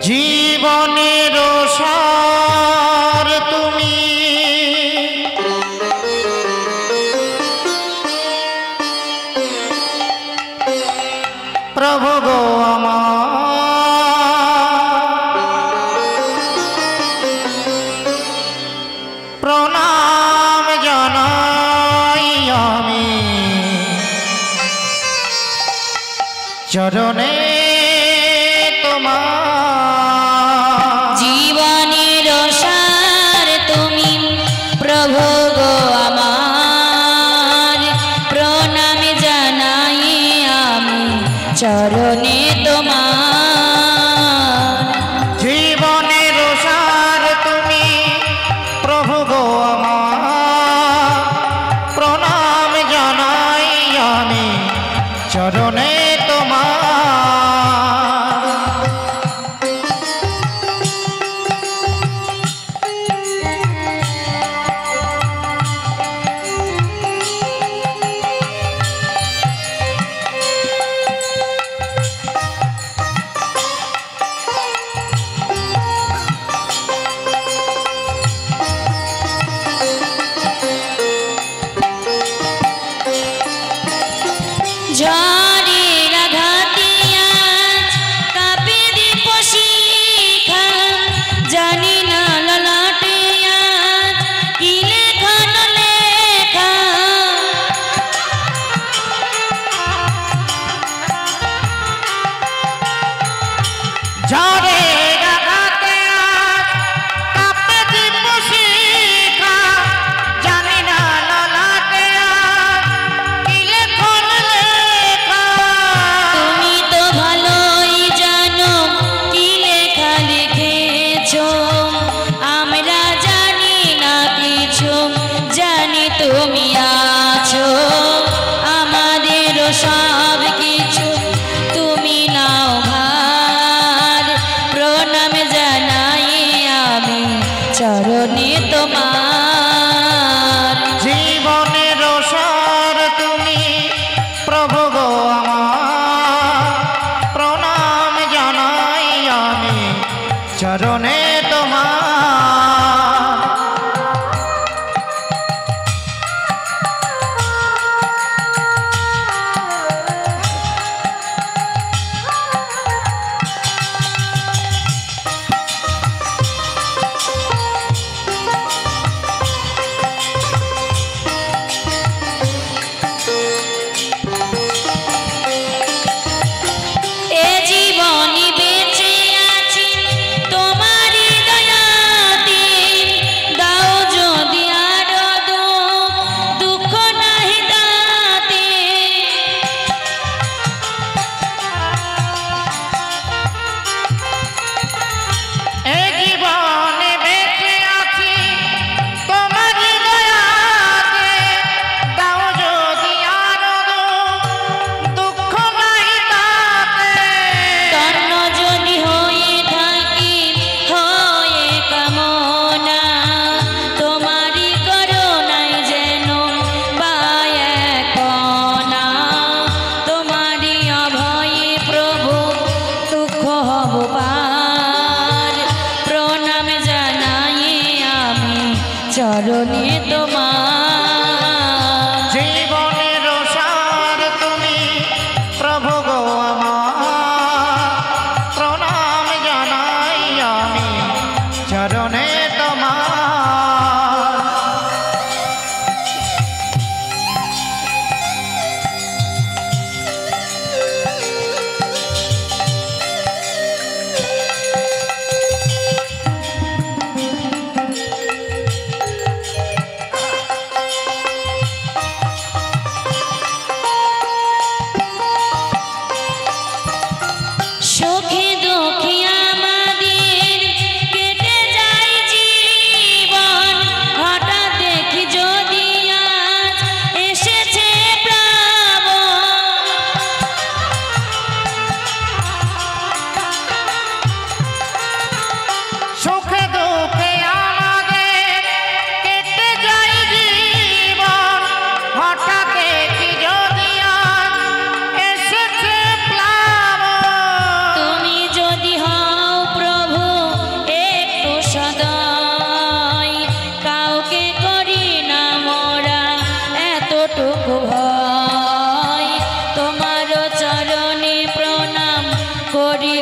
জীবনের সার তুমি, প্রভু গো আমার প্রণাম জানাই আমি চরণে তোমার। জীবনের সার তুমি প্রভু গো আমার প্রণাম জানাই আমি চরণে তোমার। জীবনের সার তুমি প্রভু গো আমার প্রণাম জানাই আমি চরণে তোমার। ঝড়ের আঘাতে আজ কাঁপে দীপ শিখা, জানি না ললাটে আজ কি লেখা না লেখা। ঝড়ের আঘাতে আজ কাঁপে দীপ শিখা, জানি না ললাটে আজ কি লেখন লেখা। তুমি তো ভালোই জানো কি লেখা লিখেছো, আমরা জানি না কিছু, জানি তুমি আছো আমাদের সব কিছু। তুমি নাও ভার প্রণাম জানাই আমি চরণে তোমার। জীবনের সার তুমি প্রভু গো আমার প্রণাম জানাই আমি চরণে তোমার। এ জীবনে বেঁচে আছি তোমারই দয়াতে, দাও যদি আরো দুঃখ নাহি তাতে। এ জীবনে বেঁচে আছি তোমার দয়াতে, দাও যদি আরো দুঃখ নাই তাতে। তন্ন যদি হয়ে থাকি হয়ে কামনা, তোমারই করুণায় যেন পাই এক কণা। তোমারই অভয়ে প্রভু দুঃখ হব পার, প্রণাম জানাই আমি চরণে তোমার। জীবনের সার তুমি প্রভু গো আমার প্রণাম জানাই আমি চরণে তোমার।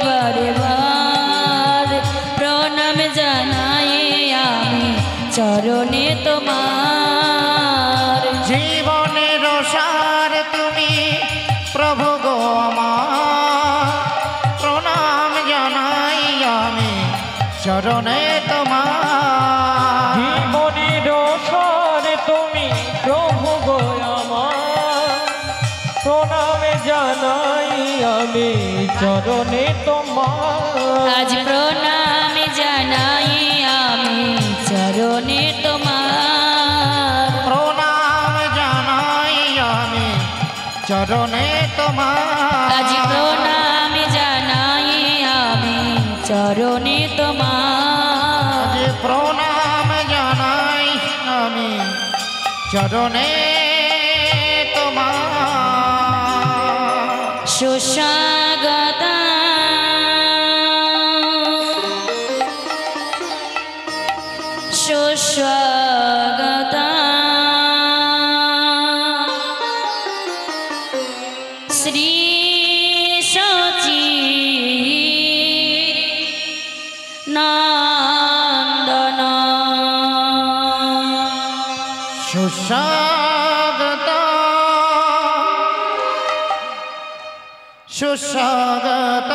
বারে বার প্রণাম জানাই আমি চরণে তোমার। জীবনের সার তুমি প্রভু গো আমার, প্রণাম জানাই আমি চরণে তোমার। জীবনের সার তুমি প্রভু গো আমার, প্রণাম জানাই আমি চরণে তোমার। আজ প্রণাম জানাই আমি চরণে তোমার। প্রণাম জানাই আমি চরণে তোমার। আজ প্রণাম জানাই আমি চরণে তোমার। আজ প্রণাম জানাই আমি চরণে তোমার। সুস্বাগতা সুস্বাগতা শ্রী সচির নন্দন। সুস্বাগত সুস্বাগত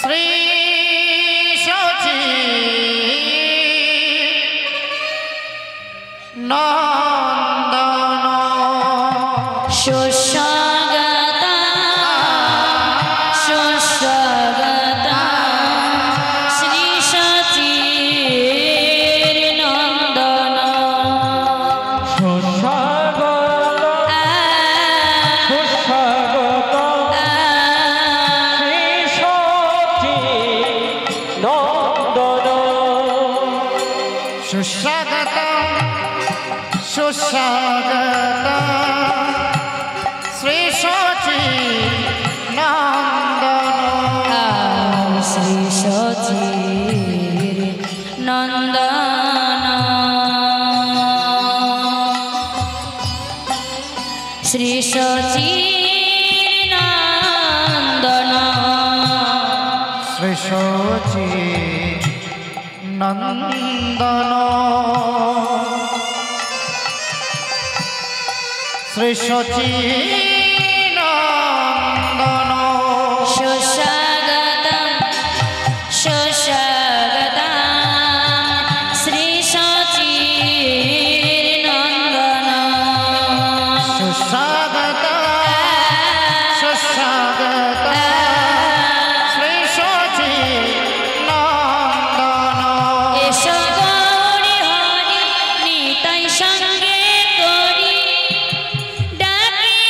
শ্রী সচি নন্দন। সুস্বাগতা সুস্বাগতা শ্রী সচির নন্দন। সুস্বাগত সুস্বাগত শ্রী সচি নন্দন। সুস্বাগত সুস্বাগত শ্রী সচি নন্দন। শ্রী সচির নন্দন। শ্রী সচির নন্দন। শ্রী সচি নন্দন। শ্রী সচি নন্দন। সুস্বাগতম সুস্বাগতম শ্রী সচির নন্দন। সুস্বাগত সুস্বাগত শ্রী সচি নন্দন। এসো গৌরী হরি নিতাই সঙ্গে করি ডাকি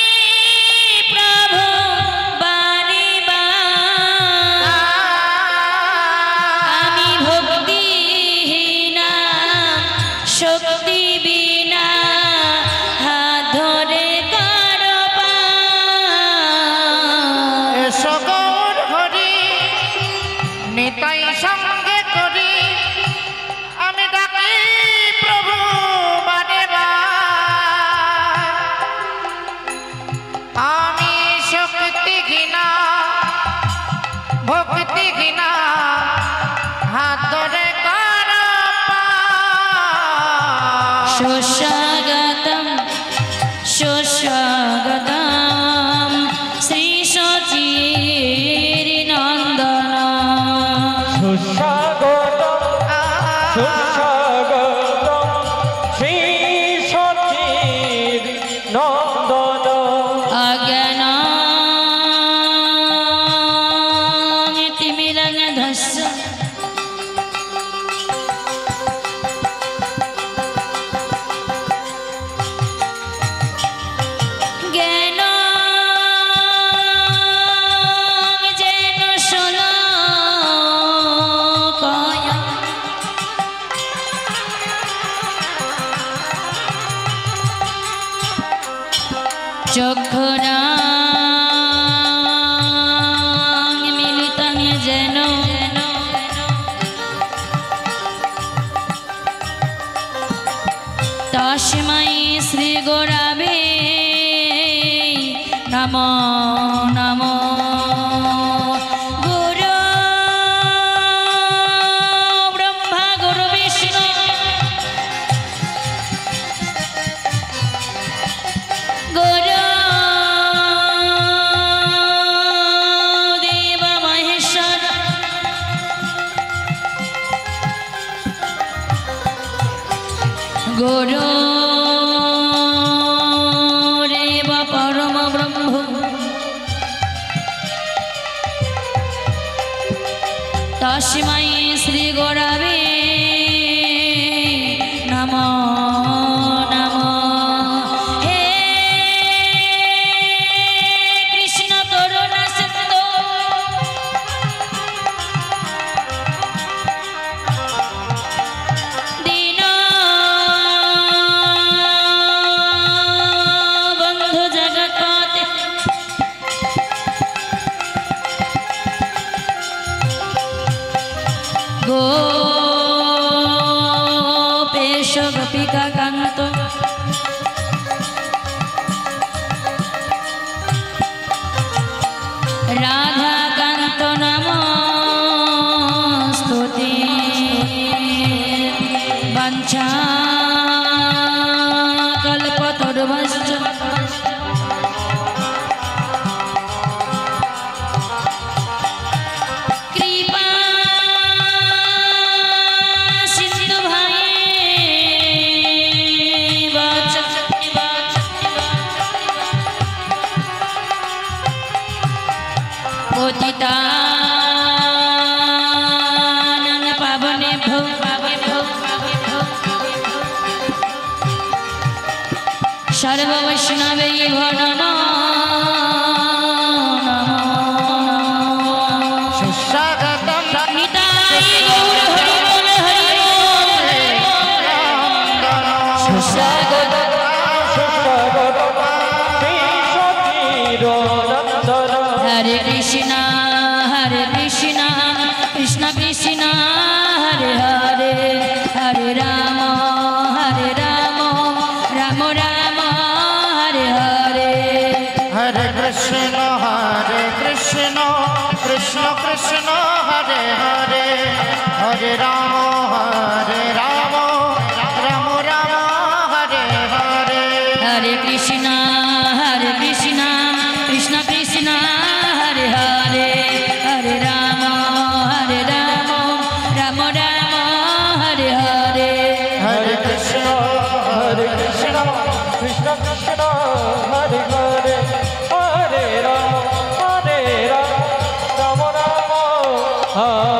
নমো গুরু ব্রহ্মা গুরু বিষ্ণু গুরু দেব মহেশ্বর গুরু রেব পরম ব্রহ্ম তস্मै শ্রী গুরবে নমো নমো হে কৃষ্ণ করুণা সিন্ধু দীন বন্ধু জগৎপতে গোপেশ গোপিকা কান্ত রাধা কান্ত নমস্তুতে বাঞ্ছা কল্পতরুভশ্চ কৃপা সিন্ধু ভাইব চ পতিতানাং পাবনেভ্যো সর্ববৈষ্ণবেভ্যো নমো নমো সুস্বাগতম নিতাই গৌর হরি বল হরি বল সুস্বাগত শ্রী সচির নন্দন হরে কৃষ্ণ কৃষ্ণ কৃষ্ণ হরে হরে হরে রাম রাম রাম হরে হরে হরে কৃষ্ণ কৃষ্ণ কৃষ্ণ হরে হরে হরে রাম রাম রাম হরে হরে হরে কৃষ্ণ কৃষ্ণ কৃষ্ণ হরে হরে হরে রাম রাম রাম হরে হরে হরে কৃষ্ণ কৃষ্ণ কৃষ্ণ কৃষ্ণ হরে হরে হরে রাম রাম রাম রাম